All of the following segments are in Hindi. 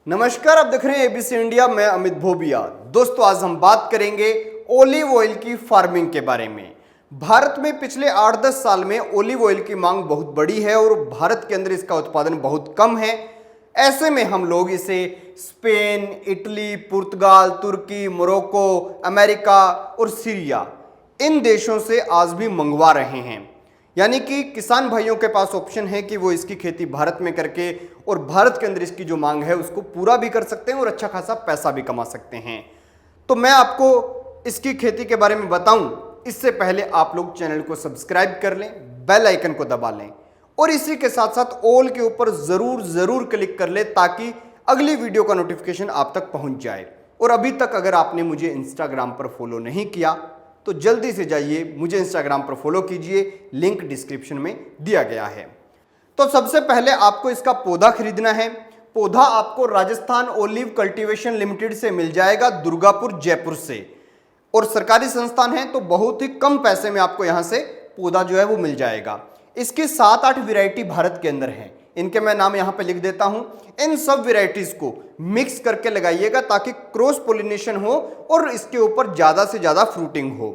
नमस्कार, आप देख रहे हैं एबीसी इंडिया। मैं अमित भोबिया। दोस्तों, आज हम बात करेंगे ओलिव ऑयल की फार्मिंग के बारे में। भारत में पिछले 8-10 साल में ओलिव ऑयल की मांग बहुत बड़ी है और भारत के अंदर इसका उत्पादन बहुत कम है। ऐसे में हम लोग इसे स्पेन, इटली, पुर्तगाल, तुर्की, मोरक्को, अमेरिका और सीरिया, इन देशों से आज भी मंगवा रहे हैं। यानी कि किसान भाइयों के पास ऑप्शन है कि वो इसकी खेती भारत में करके और भारत के अंदर इसकी जो मांग है उसको पूरा भी कर सकते हैं और अच्छा खासा पैसा भी कमा सकते हैं। तो मैं आपको इसकी खेती के बारे में बताऊं, इससे पहले आप लोग चैनल को सब्सक्राइब कर लें, बेल आइकन को दबा लें और इसी के साथ साथ ऑल के ऊपर जरूर क्लिक कर लें ताकि अगली वीडियो का नोटिफिकेशन आप तक पहुंच जाए। और अभी तक अगर आपने मुझे इंस्टाग्राम पर फॉलो नहीं किया तो जल्दी से जाइए, मुझे इंस्टाग्राम पर फॉलो कीजिए, लिंक डिस्क्रिप्शन में दिया गया है। तो सबसे पहले आपको इसका पौधा खरीदना है। पौधा आपको राजस्थान ओलिव कल्टीवेशन लिमिटेड से मिल जाएगा, दुर्गापुर, जयपुर से। और सरकारी संस्थान है तो बहुत ही कम पैसे में आपको यहां से पौधा जो है वो मिल जाएगा। इसकी 7-8 वैरायटी भारत के अंदर है, इनके मैं नाम यहां पे लिख देता हूं। इन सब वैरायटीज को मिक्स करके लगाइएगा ताकि क्रॉस पोलिनेशन हो और इसके ऊपर ज्यादा से ज्यादा फ्रूटिंग हो।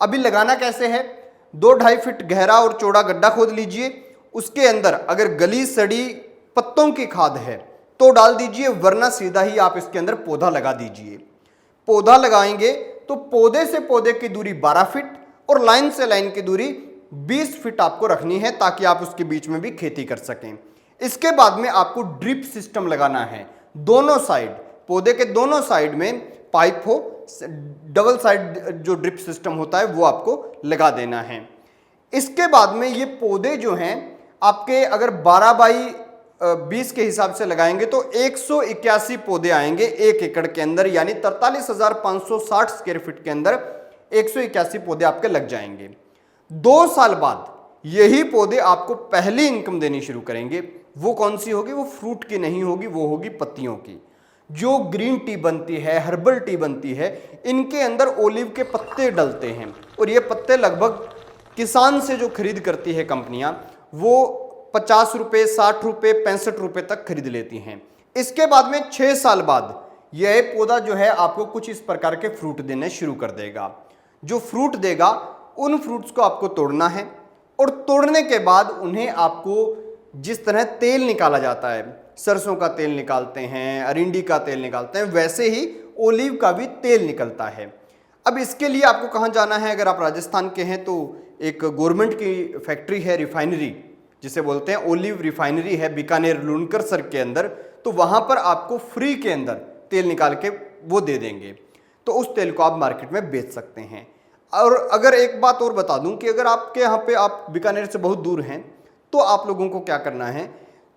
अभी लगाना कैसे है? 2-2.5 फीट गहरा और चौड़ा गड्ढा खोद लीजिए। उसके अंदर अगर गली सड़ी पत्तों की खाद है तो डाल दीजिए, वरना सीधा ही आप इसके अंदर पौधा लगा दीजिए। पौधा लगाएंगे तो पौधे से पौधे की दूरी 12 फीट और लाइन से लाइन की दूरी 20 फीट आपको रखनी है ताकि आप उसके बीच में भी खेती कर सकें। इसके बाद में आपको ड्रिप सिस्टम लगाना है। दोनों साइड, पौधे के दोनों साइड में पाइप हो, डबल साइड जो ड्रिप सिस्टम होता है वो आपको लगा देना है। इसके बाद में ये पौधे जो हैं आपके अगर 12 बाई 20 के हिसाब से लगाएंगे तो 181 पौधे आएंगे 1 एकड़ के अंदर, यानी 43,560 स्क्वायर फीट के अंदर 181 पौधे आपके लग जाएंगे। 2 साल बाद यही पौधे आपको पहली इनकम देनी शुरू करेंगे। वो कौन सी होगी? वो फ्रूट की नहीं होगी, वो होगी पत्तियों की। जो ग्रीन टी बनती है, हर्बल टी बनती है, इनके अंदर ओलिव के पत्ते डलते हैं और ये पत्ते लगभग किसान से जो खरीद करती है कंपनियां, वो 50 रुपये, 60 रुपये, 65 रुपये तक खरीद लेती हैं। इसके बाद में 6 साल बाद यह पौधा जो है आपको कुछ इस प्रकार के फ्रूट देने शुरू कर देगा। जो फ्रूट देगा उन फ्रूट्स को आपको तोड़ना है और तोड़ने के बाद उन्हें आपको जिस तरह तेल निकाला जाता है, सरसों का तेल निकालते हैं, अरिंडी का तेल निकालते हैं, वैसे ही ओलिव का भी तेल निकलता है। अब इसके लिए आपको कहाँ जाना है? अगर आप राजस्थान के हैं तो एक गवर्नमेंट की फैक्ट्री है, रिफाइनरी जिसे बोलते हैं, ओलिव रिफाइनरी है बीकानेर लूनकरसर के अंदर। तो वहाँ पर आपको फ्री के अंदर तेल निकाल के वो दे देंगे, तो उस तेल को आप मार्केट में बेच सकते हैं। और अगर एक बात और बता दूं कि अगर आपके यहाँ पे आप बीकानेर से बहुत दूर हैं तो आप लोगों को क्या करना है,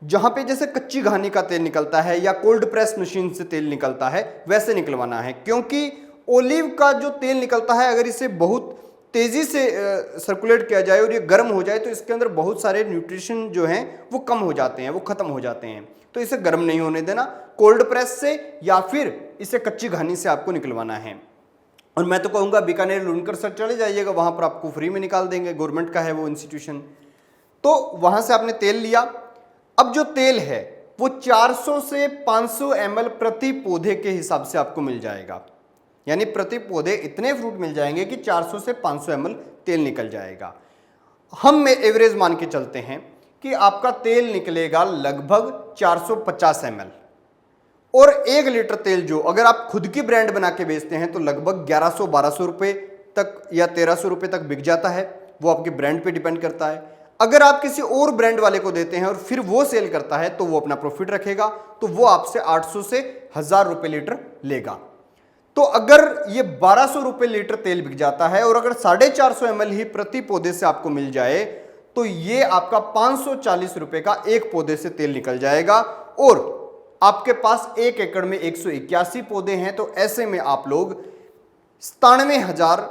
जहाँ पे जैसे कच्ची घानी का तेल निकलता है या कोल्ड प्रेस मशीन से तेल निकलता है वैसे निकलवाना है। क्योंकि ओलिव का जो तेल निकलता है अगर इसे बहुत तेज़ी से सर्कुलेट किया जाए और ये गर्म हो जाए तो इसके अंदर बहुत सारे न्यूट्रिशन जो हैं वो कम हो जाते हैं, वो ख़त्म हो जाते हैं। तो इसे गर्म नहीं होने देना, कोल्ड प्रेस से या फिर इसे कच्ची घानी से आपको निकलवाना है। और मैं तो कहूँगा बीकानेर लूनकरसर चले जाइएगा, वहाँ पर आपको फ्री में निकाल देंगे, गवर्नमेंट का है वो इंस्टीट्यूशन। तो वहाँ से आपने तेल लिया। अब जो तेल है वो 400 से 500 ml प्रति पौधे के हिसाब से आपको मिल जाएगा, यानी प्रति पौधे इतने फ्रूट मिल जाएंगे कि 400 से 500 ml तेल निकल जाएगा। हम में एवरेज मान के चलते हैं कि आपका तेल निकलेगा लगभग 450 ml। और 1 लीटर तेल जो अगर आप खुद की ब्रांड बना के बेचते हैं तो लगभग 1100-1200 रुपये तक या 1300 रुपये तक बिक जाता है। वो आपके ब्रांड पे डिपेंड करता है। अगर आप किसी और ब्रांड वाले को देते हैं और फिर वो सेल करता है तो वो अपना प्रॉफिट रखेगा, तो वो आपसे 800 से 1000 रुपये लीटर लेगा। तो अगर ये 1200 रुपये लीटर तेल बिक जाता है और अगर 450 ml ही प्रति पौधे से आपको मिल जाए तो ये आपका 540 रुपये का एक पौधे से तेल निकल जाएगा। और आपके पास 1 एकड़ में 181 पौधे हैं, तो ऐसे में आप लोग 97,000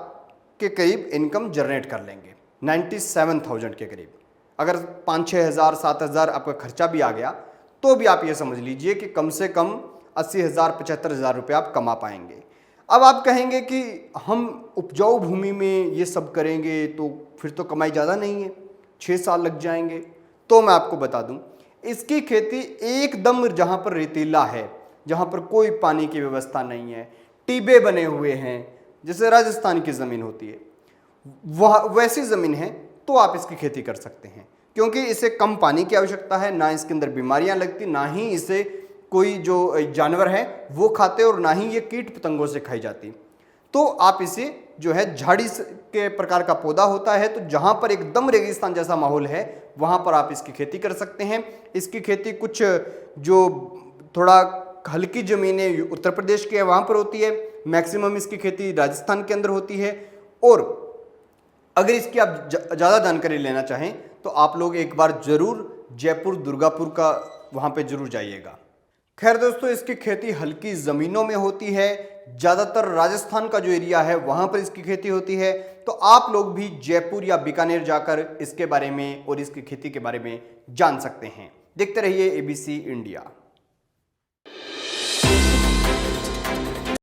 के करीब इनकम जनरेट कर लेंगे, 97,000 के करीब। अगर 5-6 हज़ार 7,000 आपका खर्चा भी आ गया तो भी आप ये समझ लीजिए कि कम से कम 80,000-75,000 रुपये आप कमा पाएंगे। अब आप कहेंगे कि हम उपजाऊ भूमि में ये सब करेंगे तो फिर तो कमाई ज़्यादा नहीं है, 6 साल लग जाएंगे। तो मैं आपको बता दूं, इसकी खेती एकदम जहाँ पर रेतीला है जहाँ पर कोई पानी की व्यवस्था नहीं है, टीबे बने हुए हैं, जैसे राजस्थान की ज़मीन होती है वह वैसी ज़मीन है, तो आप इसकी खेती कर सकते हैं, क्योंकि इसे कम पानी की आवश्यकता है, ना इसके अंदर बीमारियां लगती, ना ही इसे कोई जो जानवर है वो खाते और ना ही ये कीट पतंगों से खाई जाती। तो आप इसे जो है झाड़ी के प्रकार का पौधा होता है, तो जहां पर एकदम रेगिस्तान जैसा माहौल है वहां पर आप इसकी खेती कर सकते हैं। इसकी खेती कुछ जो थोड़ा हल्की ज़मीनें उत्तर प्रदेश की है वहां पर होती है, मैक्सिमम इसकी खेती राजस्थान के अंदर होती है। और अगर इसकी आप ज़्यादा जानकारी लेना चाहें तो आप लोग एक बार जरूर जयपुर दुर्गापुर का वहाँ पे जरूर जाइएगा। खैर दोस्तों, इसकी खेती हल्की ज़मीनों में होती है, ज़्यादातर राजस्थान का जो एरिया है वहाँ पर इसकी खेती होती है। तो आप लोग भी जयपुर या बीकानेर जाकर इसके बारे में और इसकी खेती के बारे में जान सकते हैं। देखते रहिए ABC इंडिया।